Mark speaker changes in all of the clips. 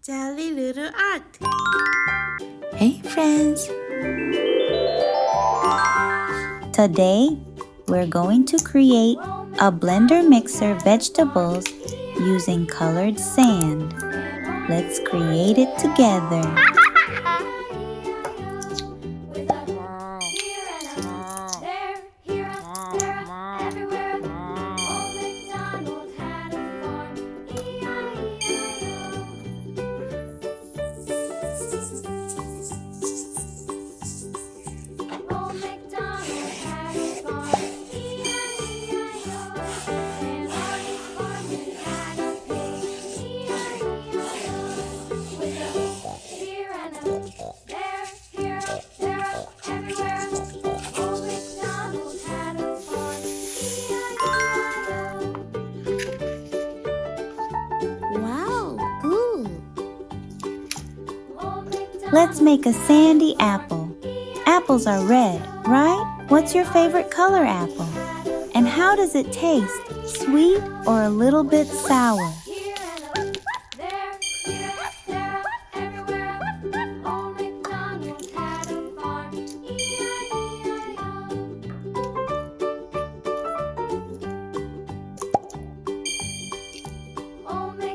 Speaker 1: jellyloulouart.
Speaker 2: Hey friends! Today we're going to create a blender mixer vegetables using colored sand. Let's create it together. Let's make a sandy apple. Apples are red, right? What's your favorite color apple? And how does it taste? Sweet or a little bit sour?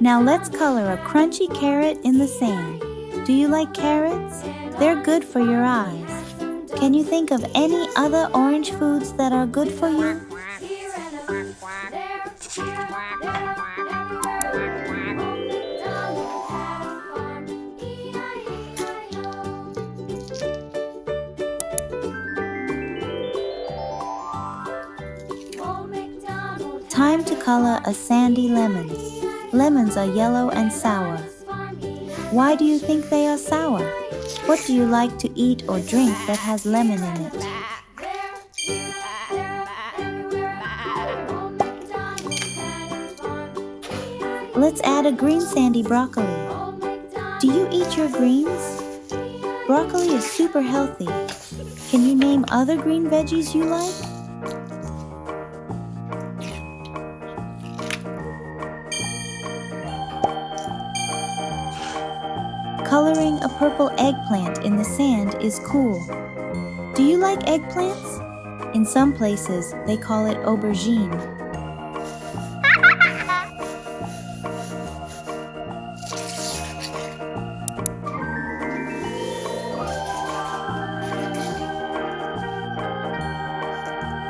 Speaker 2: Now let's color a crunchy carrot in the sand. Do you like carrots? They're good for your eyes. Can you think of any other orange foods that are good for you? Time to color a sandy lemon. Lemons are yellow and sour. Why do you think they are sour? What do you like to eat or drink that has lemon in it? Let's add a green sandy broccoli. Do you eat your greens? Broccoli is super healthy. Can you name other green veggies you like? Coloring a purple eggplant in the sand is cool. Do you like eggplants? In some places, they call it aubergine.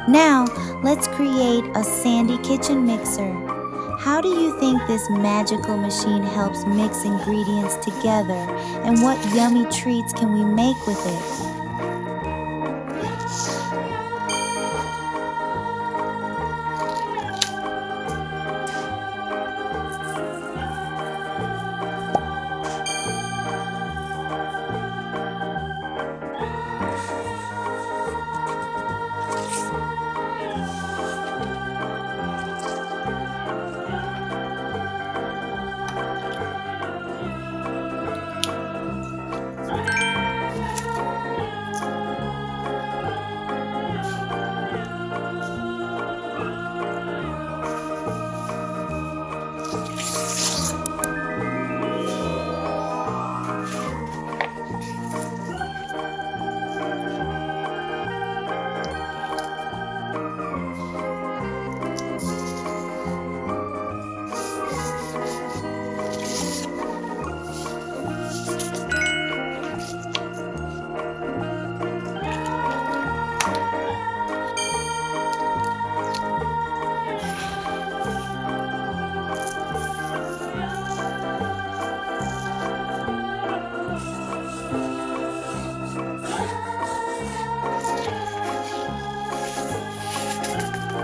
Speaker 2: Now, let's create a sandy kitchen mixer. How do you think this magical machine helps mix ingredients together, and what yummy treats can we make with it?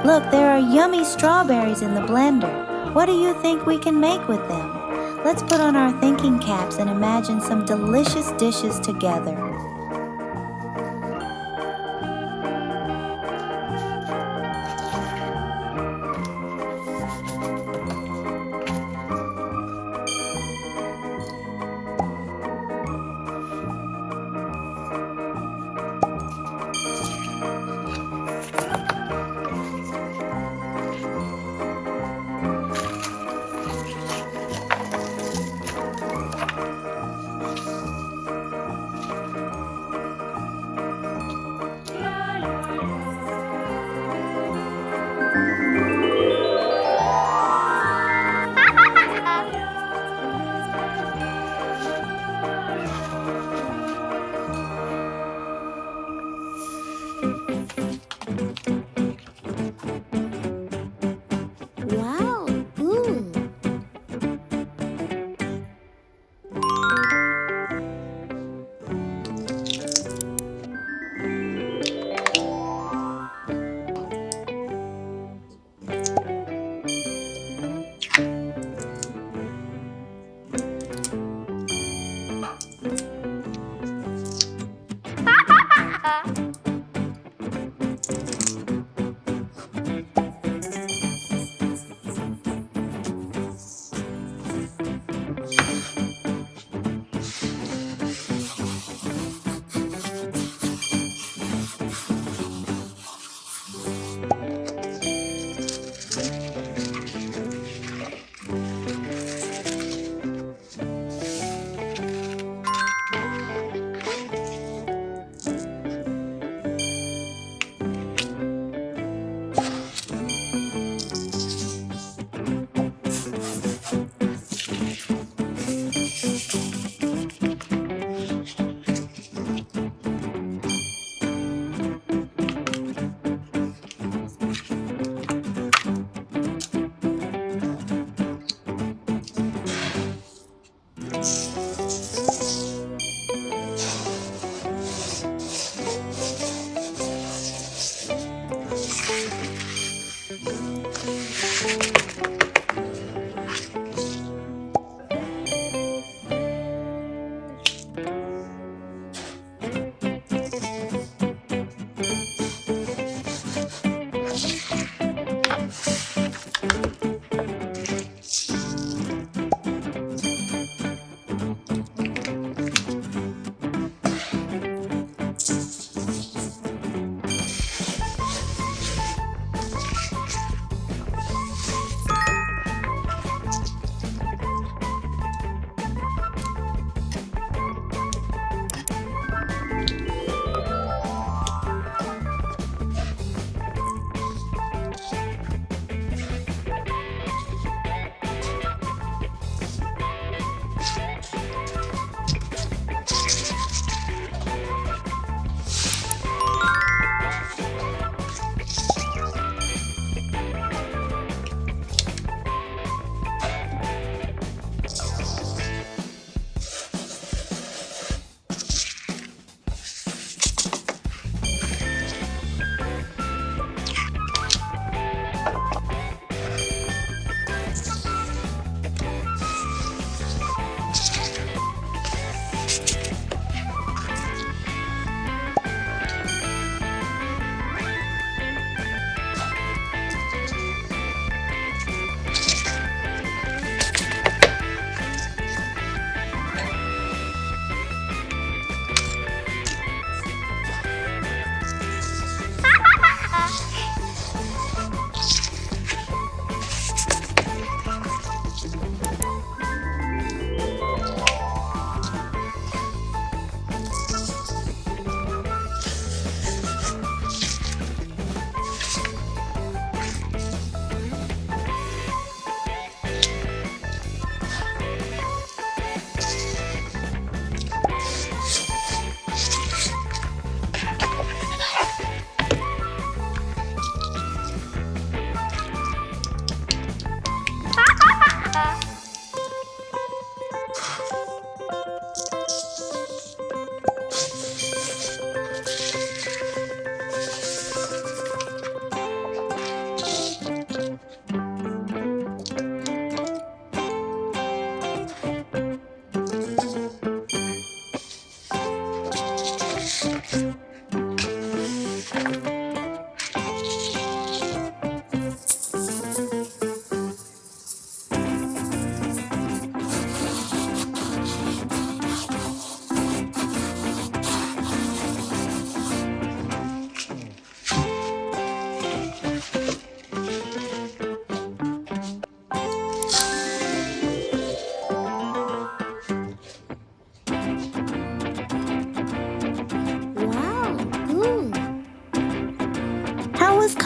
Speaker 2: Look, there are yummy strawberries in the blender. What do you think we can make with them? Let's put on our thinking caps and imagine some delicious dishes together.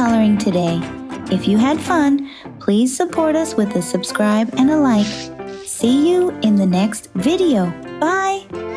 Speaker 2: Coloring today. If you had fun, please support us with a subscribe and a like. See you in the next video. Bye!